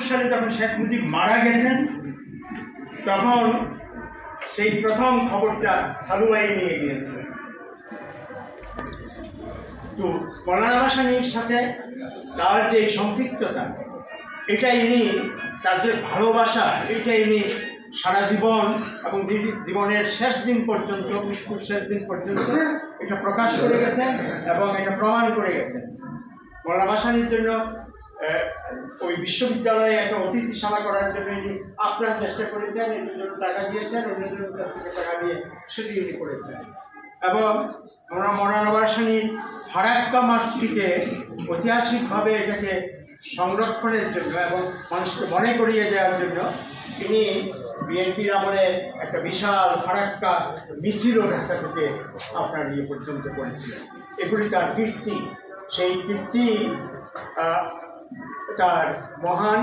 সালে যখন শেখ মুজিব মারা গেছেন তখন সেই প্রথম খবরটা সালুয়াই নিয়ে গিয়েছিলেন। তো মৌলানা ভাসানীর সাথে তার যে সম্পৃক্ততা, এটা ইনি তার যে ভালোবাসা, এটা ইনি সারা জীবন এবং জীবনের শেষ দিন পর্যন্ত, মৃত্যুর শেষ দিন পর্যন্ত এটা প্রকাশ করে গেছেন এবং এটা প্রমাণ করে গেছেন। মৌলানা ভাসানীর জন্য ওই বিশ্ববিদ্যালয়ে একটা অতিথিশালা করার জন্য ইনি আপ্রাণ চেষ্টা করেছেন, এটার জন্য টাকা দিয়েছেন, অন্যদের কাছ থেকে টাকা দিয়ে সেটি ইনি করেছেন। এবং মৌলানা ভাসানীর ফারাক্কা মসজিদকে ঐতিহাসিকভাবে এটাকে সংরক্ষণের জন্য এবং মানুষকে মনে করিয়ে দেওয়ার জন্য তিনি বিএনপির আমলে একটা বিশাল ফারাক্কা মিছিলও ঢাকা থেকে আপনার ইয়ে পর্যন্ত করেছিলেন। এগুলি তার কীর্তি, সেই কীর্তি তার মহান